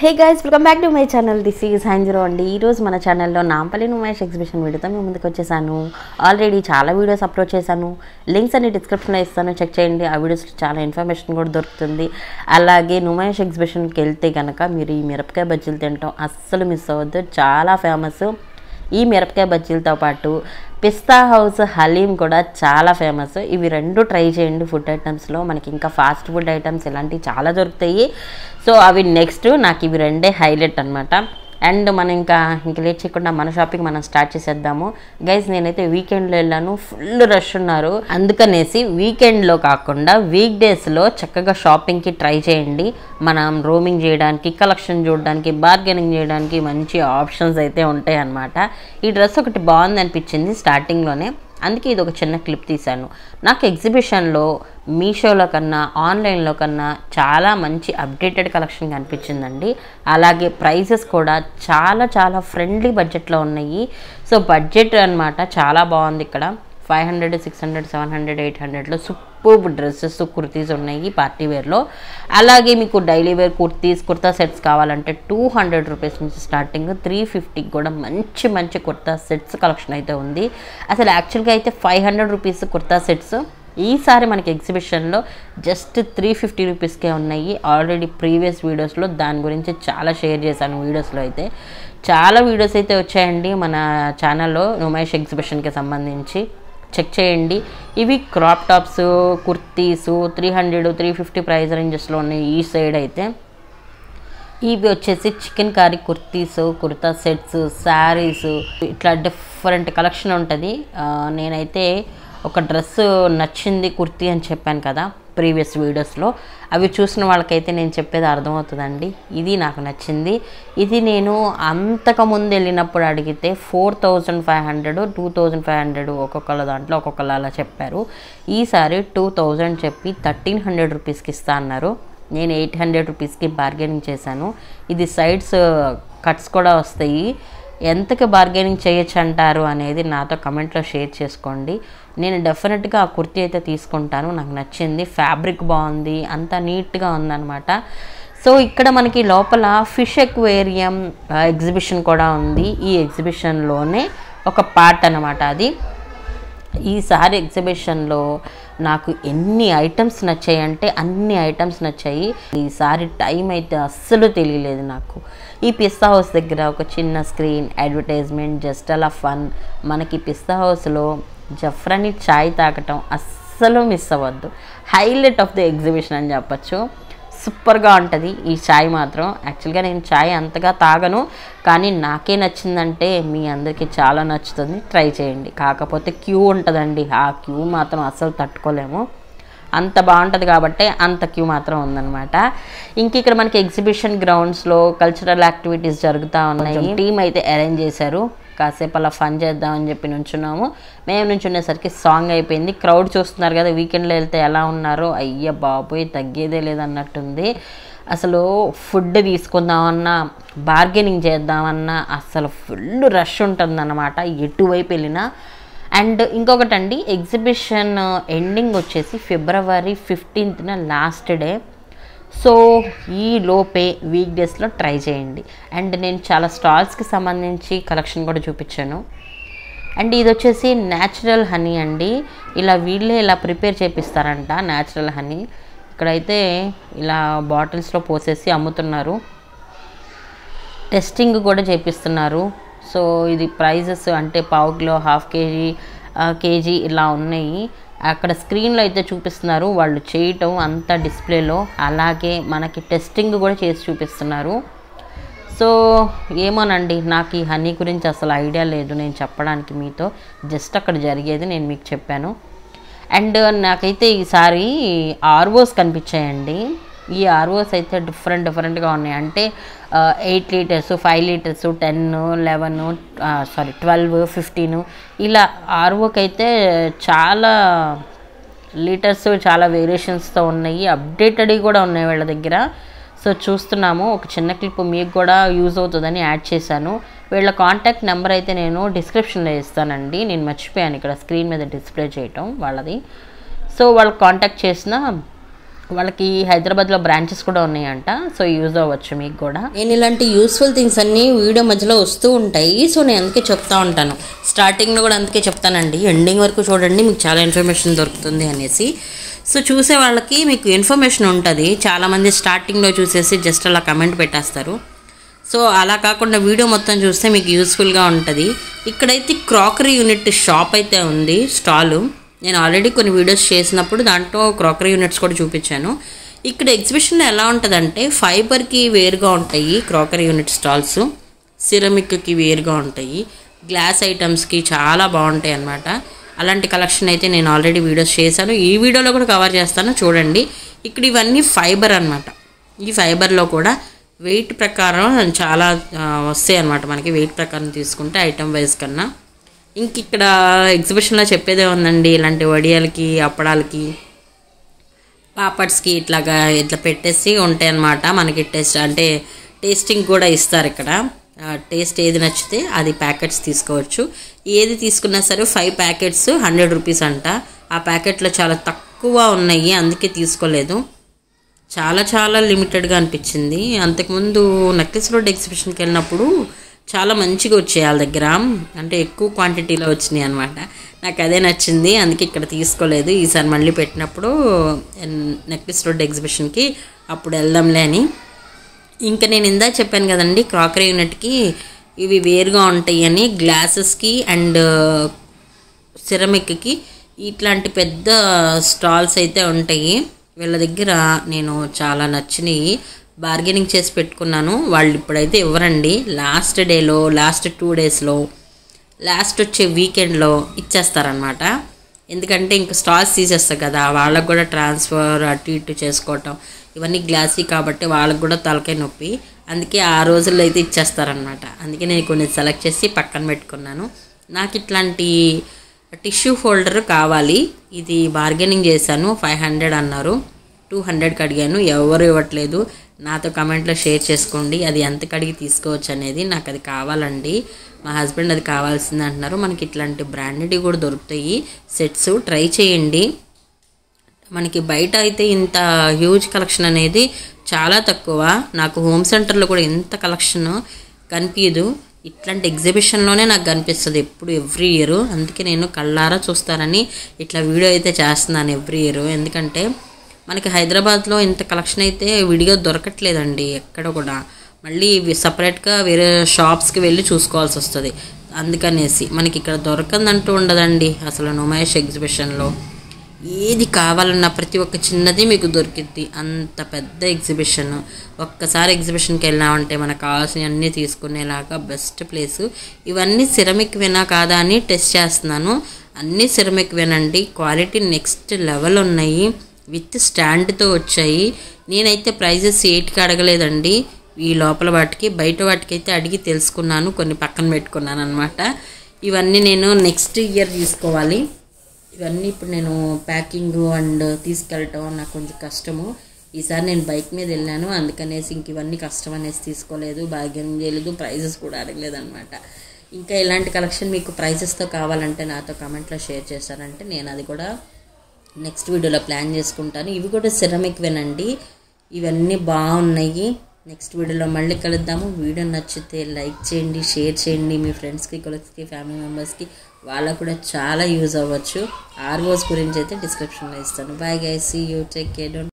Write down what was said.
Hey guys, welcome back to my channel. This is Hanjiro అండి. ఈరోజు మన ఛానల్లో నాంపల్లి నుమేష్ ఎగ్జిబిషన్ వీడియోతో మేము ముందుకు వచ్చేసాను. ఆల్రెడీ చాలా వీడియోస్ అప్లోడ్ చేశాను. లింక్స్ అన్ని డిస్క్రిప్షన్లో ఇస్తాను, చెక్ చేయండి. ఆ వీడియోస్లో చాలా ఇన్ఫర్మేషన్ కూడా దొరుకుతుంది. అలాగే నుమేష్ ఎగ్జిబిషన్కి వెళ్తే కనుక మీరు ఈ మిరపకాయ బజ్జీలు తినటం అస్సలు మిస్ అవ్వద్దు. చాలా ఫేమస్. ఈ మిరపకాయ బజ్జీలతో పాటు పిస్తా హౌస్ హలీం కూడా చాలా ఫేమస్. ఇవి రెండు ట్రై చేయండి. ఫుడ్ ఐటమ్స్లో మనకి ఇంకా ఫాస్ట్ ఫుడ్ ఐటమ్స్ ఇలాంటివి చాలా దొరుకుతాయి. సో అవి నెక్స్ట్ నాకు ఇవి రెండే హైలైట్ అనమాట. అండ్ మనం ఇంకా లేట్ చేయకుండా మన షాపింగ్ మనం స్టార్ట్ చేసేద్దాము. గైస్ నేనైతే వీకెండ్లో వెళ్ళాను, ఫుల్ రష్ ఉన్నారు. అందుకనేసి వీకెండ్లో కాకుండా వీక్ డేస్లో చక్కగా షాపింగ్కి ట్రై చేయండి. మనం రోమింగ్ చేయడానికి, కలెక్షన్ చూడడానికి, బార్గెనింగ్ చేయడానికి మంచి ఆప్షన్స్ అయితే ఉంటాయి అన్నమాట. ఈ డ్రెస్ ఒకటి బాగుంది అనిపించింది స్టార్టింగ్లోనే, అందుకే ఇది ఒక చిన్న క్లిప్ తీశాను. నాకు ఎగ్జిబిషన్లో మీషోలో కన్నా ఆన్లైన్లో కన్నా చాలా మంచి అప్డేటెడ్ కలెక్షన్ కనిపించిందండి. అలాగే ప్రైసెస్ కూడా చాలా చాలా ఫ్రెండ్లీ బడ్జెట్లో ఉన్నాయి. సో బడ్జెట్ అన్నమాట చాలా బాగుంది. ఇక్కడ 500, 600, 700, 800లో సూపర్ డ్రెస్సెస్, కుర్తీస్ ఉన్నాయి పార్టీ వేర్లో. అలాగే మీకు డైలీ వేర్ కుర్తా సెట్స్ కావాలంటే 200 రూపీస్ నుంచి స్టార్టింగ్, 350 కూడా మంచి మంచి కుర్తా సెట్స్ కలెక్షన్ అయితే ఉంది. అసలు యాక్చువల్గా అయితే 500 రూపీస్ కుర్తా సెట్స్ ఈసారి మనకి ఎగ్జిబిషన్లో జస్ట్ 350 రూపీస్కే ఉన్నాయి. ఆల్రెడీ ప్రీవియస్ వీడియోస్లో దాని గురించి చాలా షేర్ చేశాను. వీడియోస్లో అయితే చాలా వీడియోస్ అయితే వచ్చాయండి మన ఛానల్లో నుమేష్ ఎగ్జిబిషన్కి సంబంధించి, చెక్ చేయండి. ఇవి క్రాప్ టాప్స్, కుర్తీసు 300, 350 ప్రైస్ రేంజెస్లో ఉన్నాయి. ఈ సైడ్ అయితే ఇవి వచ్చేసి chicken curry kurtis, kurta sets, saris, ఇట్లా డిఫరెంట్ కలెక్షన్ ఉంటుంది. నేనైతే ఒక డ్రెస్ నచ్చింది కుర్తీ అని చెప్పాను కదా ప్రీవియస్ వీడియోస్లో, అవి చూసిన వాళ్ళకైతే నేను చెప్పేది అర్థమవుతుందండి. ఇది నాకు నచ్చింది. ఇది నేను అంతకుముందు వెళ్ళినప్పుడు అడిగితే 4500, 2500 ఒక్కొక్కళ్ళ దాంట్లో ఒక్కొక్కళ్ళు అలా చెప్పారు. ఈసారి 2000 చెప్పి 1300 రూపీస్కి ఇస్తా అన్నారు. నేను 800 రూపీస్కి బార్గెనింగ్ చేశాను. ఇది సైడ్స్ కట్స్ కూడా వస్తాయి. ఎంతకి బార్గెనింగ్ చేయొచ్చు అంటారు అనేది నాతో కమెంట్లో షేర్ చేసుకోండి. నేను డెఫినెట్గా ఆ కుర్తీ అయితే తీసుకుంటాను. నాకు నచ్చింది, ఫ్యాబ్రిక్ బాగుంది, అంతా నీట్గా ఉందన్నమాట. సో ఇక్కడ మనకి లోపల ఫిష్ ఎక్వేరియం ఎగ్జిబిషన్ కూడా ఉంది. ఈ ఎగ్జిబిషన్లోనే ఒక పార్ట్ అన్నమాట అది. ఈసారి ఎగ్జిబిషన్లో నాకు ఎన్ని ఐటమ్స్ నచ్చాయి అంటే అన్ని ఐటమ్స్ నచ్చాయి. ఈసారి టైం అయితే అస్సలు తెలియలేదు నాకు. ఈ పిస్తా హౌస్ దగ్గర ఒక చిన్న స్క్రీన్ అడ్వర్టైజ్మెంట్, జస్ట్ అలా ఫన్. మనకి పిస్తా హౌస్లో జఫ్రాని చాయ్ తాగటం అస్సలు మిస్ అవ్వద్దు. హైలైట్ ఆఫ్ ది ఎగ్జిబిషన్ అని చెప్పచ్చు. సూపర్గా ఉంటుంది ఈ చాయ్ మాత్రం. యాక్చువల్గా నేను చాయ్ అంతగా తాగను, కానీ నాకే నచ్చిందంటే మీ అందరికీ చాలా నచ్చుతుంది. ట్రై చేయండి. కాకపోతే క్యూ ఉంటుందండి, ఆ క్యూ మాత్రం అస్సలు తట్టుకోలేము. అంత బాగుంటుంది కాబట్టి అంత క్యూ మాత్రం ఉందన్నమాట. ఇంక ఇక్కడ మనకి ఎగ్జిబిషన్ గ్రౌండ్స్లో కల్చరల్ యాక్టివిటీస్ జరుగుతూ ఉన్నాయి. టీం అయితే అరేంజ్ చేశారు. కాసేపు అలా ఫన్ చేద్దామని చెప్పి నుంచున్నాము. మేము నుంచునేసరికి సాంగ్ అయిపోయింది. క్రౌడ్ చూస్తున్నారు కదా, వీకెండ్లో వెళ్తే ఎలా ఉన్నారో, అయ్య బాబోయ్ తగ్గేదే లేదన్నట్టుంది. అసలు ఫుడ్ తీసుకుందామన్నా, బార్గెనింగ్ చేద్దామన్నా అసలు ఫుల్ రష్ ఉంటుందన్నమాట ఎటువైపు వెళ్ళినా. అండ్ ఇంకొకటండి, ఎగ్జిబిషన్ ఎండింగ్ వచ్చేసి February 15th last day. So ఈ లోపే వీక్ డేస్లో ట్రై చేయండి. అండ్ నేను చాలా స్టాల్స్కి సంబంధించి కలెక్షన్ కూడా చూపించాను. అండ్ ఇది వచ్చేసి న్యాచురల్ హనీ అండి. ఇలా వీళ్ళే ఇలా ప్రిపేర్ చేపిస్తారంట న్యాచురల్ హనీ. ఇక్కడైతే ఇలా బాటిల్స్లో పోసేసి అమ్ముతున్నారు. టెస్టింగ్ కూడా చేపిస్తున్నారు. సో ఇది ప్రైజెస్ అంటే పావు కిలో, హాఫ్ కేజీ, కేజీ ఇలా ఉన్నాయి. అక్కడ స్క్రీన్లో అయితే చూపిస్తున్నారు వాళ్ళు చేయటం అంతా డిస్ప్లేలో. అలాగే మనకి టెస్టింగ్ కూడా చేసి చూపిస్తున్నారు. సో ఏమోనండి, నాకు ఈ హనీ గురించి అసలు ఐడియా లేదు నేను చెప్పడానికి. మీతో జస్ట్ అక్కడ జరిగేది నేను మీకు చెప్పాను. అండ్ నాకైతే ఈసారి ఆర్ఓస్ కనిపించాయండి. ఈ ఆర్ఓస్ అయితే డిఫరెంట్గా ఉన్నాయి. అంటే 8 లీటర్స్, 5 లీటర్స్, 10, 11, 12, 15 ఇలా ఆర్ఓకి అయితే చాలా లీటర్స్, చాలా వేరియేషన్స్తో ఉన్నాయి. అప్డేటెడ్ కూడా ఉన్నాయి వీళ్ళ దగ్గర. సో చూస్తున్నాము. ఒక చిన్న క్లిప్ మీకు కూడా యూజ్ అవుతుందని యాడ్ చేశాను. వీళ్ళ కాంటాక్ట్ నెంబర్ అయితే నేను డిస్క్రిప్షన్లో ఇస్తానండి. నేను మర్చిపోయాను ఇక్కడ స్క్రీన్ మీద డిస్ప్లే చేయటం వాళ్ళది. సో వాళ్ళకి కాంటాక్ట్ చేసిన వాళ్ళకి హైదరాబాద్లో బ్రాంచెస్ కూడా ఉన్నాయంట. సో యూజ్ అవ్వచ్చు మీకు కూడా. నేను ఇలాంటి యూస్ఫుల్ థింగ్స్ అన్నీ వీడియో మధ్యలో వస్తూ ఉంటాయి. సో నేను అందుకే చెప్తా ఉంటాను. స్టార్టింగ్లో కూడా అందుకే చెప్తానండి, ఎండింగ్ వరకు చూడండి, మీకు చాలా ఇన్ఫర్మేషన్ దొరుకుతుంది అనేసి. సో చూసే వాళ్ళకి మీకు ఇన్ఫర్మేషన్ ఉంటుంది. చాలామంది స్టార్టింగ్లో చూసేసి జస్ట్ అలా కమెంట్ పెట్టేస్తారు. సో అలా కాకుండా వీడియో మొత్తం చూస్తే మీకు యూస్ఫుల్గా ఉంటుంది. ఇక్కడైతే క్రాకరీ యూనిట్ షాప్ అయితే ఉంది, స్టాలు. నేను ఆల్రెడీ కొన్ని వీడియోస్ చేసినప్పుడు దాంట్లో క్రాకరీ యూనిట్స్ కూడా చూపించాను. ఇక్కడ ఎగ్జిబిషన్లో ఎలా ఉంటుందంటే ఫైబర్కి వేరుగా ఉంటాయి క్రాకరీ యూనిట్ స్టాల్స్, సిరమిక్కి వేరుగా ఉంటాయి, గ్లాస్ ఐటమ్స్కి చాలా బాగుంటాయి అన్నమాట. అలాంటి కలెక్షన్ అయితే నేను ఆల్రెడీ వీడియోస్ చేశాను, ఈ వీడియోలో కూడా కవర్ చేస్తాను చూడండి. ఇక్కడ ఇవన్నీ ఫైబర్ అన్నమాట. ఈ ఫైబర్లో కూడా వెయిట్ ప్రకారం చాలా వస్తాయి అన్నమాట. మనకి వెయిట్ ప్రకారం తీసుకుంటే ఐటమ్ వైజ్ కన్నా. ఇంక ఇక్కడ ఎగ్జిబిషన్లో చెప్పేదే ఉందండి, ఇలాంటి వడియాలకి, అప్పడాలకి, పాపడ్స్కి ఇట్లా పెట్టేసి ఉంటాయి అన్నమాట. మనకి టేస్టింగ్ కూడా ఇస్తారు ఇక్కడ. టేస్ట్ ఏది నచ్చితే అది ప్యాకెట్స్ తీసుకోవచ్చు. ఏది తీసుకున్నా సరే 5 ప్యాకెట్స్ 100 రూపీస్ అంట. ఆ ప్యాకెట్లో చాలా తక్కువ ఉన్నాయి, అందుకే తీసుకోలేదు. చాలా చాలా లిమిటెడ్గా అనిపించింది. అంతకుముందు నక్లెస్ రోడ్ ఎగ్జిబిషన్కి వెళ్ళినప్పుడు చాలా మంచిగా వచ్చాయి వాళ్ళ దగ్గర, అంటే ఎక్కువ క్వాంటిటీలో వచ్చినాయి అనమాట. నాకు అదే నచ్చింది, అందుకే ఇక్కడ తీసుకోలేదు. ఈసారి మళ్ళీ పెట్టినప్పుడు నక్లెస్ రోడ్ ఎగ్జిబిషన్కి అప్పుడు వెళ్దాంలే అని. ఇంకా నేను ఇందాక చెప్పాను కదండి, క్రాకరీ యూనిట్కి ఇవి వేరుగా ఉంటాయి అని. గ్లాసెస్కి అండ్ సిరమిక్కి ఇట్లాంటి పెద్ద స్టాల్స్ అయితే ఉంటాయి వీళ్ళ దగ్గర. నేను చాలా నచ్చినాయి, బార్గెనింగ్ చేసి పెట్టుకున్నాను. వాళ్ళు ఇప్పుడైతే ఇవ్వరండి, లాస్ట్ డేలో, లాస్ట్ 2 డేస్లో, లాస్ట్ వచ్చే వీకెండ్లో ఇచ్చేస్తారనమాట. ఎందుకంటే ఇంకా స్టాల్స్ తీసేస్తారు కదా, వాళ్ళకు కూడా ట్రాన్స్ఫర్ అటు ఇటు చేసుకోవటం ఇవన్నీ గ్లాసీ కాబట్టి వాళ్ళకు కూడా తలకాయ నొప్పి. అందుకే ఆ రోజుల్లో అయితే ఇచ్చేస్తారనమాట. అందుకే నేను కొన్ని సెలెక్ట్ చేసి పక్కన పెట్టుకున్నాను. నాకు ఇట్లాంటి టిష్యూ హోల్డర్ కావాలి. ఇది బార్గెనింగ్ చేశాను, 500 అన్నారు, 200కి అడిగాను, ఎవరు ఇవ్వట్లేదు. నాతో కమెంట్లో షేర్ చేసుకోండి అది ఎంతకి అడిగి తీసుకోవచ్చు అనేది. నాకు అది కావాలండి, మా హస్బెండ్ అది కావాల్సింది అంటున్నారు. మనకి ఇట్లాంటి బ్రాండెడ్ కూడా దొరుకుతాయి సెట్స్, ట్రై చేయండి. మనకి బయట అయితే ఇంత హ్యూజ్ కలెక్షన్ అనేది చాలా తక్కువ. నాకు హోమ్ సెంటర్లో కూడా ఇంత కలెక్షన్ కనిపించదు, ఇట్లాంటి ఎగ్జిబిషన్లోనే నాకు కనిపిస్తుంది ఎప్పుడు, ఎవ్రీ ఇయర్. అందుకే నేను కళ్ళారా చూస్తారని ఇట్లా వీడియో అయితే చేస్తున్నాను ఎవ్రీ ఇయర్. ఎందుకంటే మనకి హైదరాబాద్లో ఇంత కలెక్షన్ అయితే విడిగా దొరకట్లేదండి ఎక్కడ కూడా. మళ్ళీ సపరేట్గా వేరే షాప్స్కి వెళ్ళి చూసుకోవాల్సి వస్తుంది. అందుకనేసి మనకి ఇక్కడ దొరకందంటూ ఉండదండి అసలు. నుమాయిష్ ఎగ్జిబిషన్లో ఏది కావాలన్నా ప్రతి ఒక్క చిన్నది మీకు దొరికిద్ది, అంత పెద్ద ఎగ్జిబిషన్. ఒక్కసారి ఎగ్జిబిషన్కి వెళ్ళామంటే మనకు కావాల్సిన అన్నీ తీసుకునేలాగా బెస్ట్ ప్లేసు. ఇవన్నీ సిరమిక్ వేనా కాదా అని టెస్ట్ చేస్తున్నాను. అన్నీ సిరమిక్ వేనండి, క్వాలిటీ నెక్స్ట్ లెవెల్ ఉన్నాయి, విత్ స్టాండ్తో వచ్చాయి. నేనైతే ప్రైజెస్ 8కి అడగలేదండి ఈ లోపల వాటికి, బయట వాటికి అయితే అడిగి తెలుసుకున్నాను, కొన్ని పక్కన పెట్టుకున్నాను అనమాట. ఇవన్నీ నేను నెక్స్ట్ ఇయర్ తీసుకోవాలి. ఇవన్నీ ఇప్పుడు నేను ప్యాకింగ్ అండ్ తీసుకెళ్ళటం నాకు కొంచెం కష్టము. ఈసారి నేను బైక్ మీద వెళ్ళాను, అందుకనేసి ఇంక ఇవన్నీ కష్టం అనేసి తీసుకోలేదు, బార్గెనింగ్ చేయలేదు, ప్రైజెస్ కూడా అడగలేదు అనమాట. ఇంకా ఇలాంటి కలెక్షన్ మీకు ప్రైజెస్తో కావాలంటే నాతో కామెంట్లో షేర్ చేశారంటే నేను అది కూడా నెక్స్ట్ వీడియోలో ప్లాన్ చేసుకుంటాను. ఇవి కూడా సిరమిక్ వేనండి, ఇవన్నీ బాగున్నాయి. నెక్స్ట్ వీడియోలో మళ్ళీ కలుద్దాము. వీడియో నచ్చితే లైక్ చేయండి, షేర్ చేయండి, మీ ఫ్రెండ్స్కి, కొలీగ్స్కి, ఫ్యామిలీ మెంబర్స్కి, వాళ్ళకు కూడా చాలా యూజ్ అవ్వచ్చు. ఆర్ఓస్ గురించి అయితే డిస్క్రిప్షన్లో ఇస్తాను. Bye guys, see you, take care, don't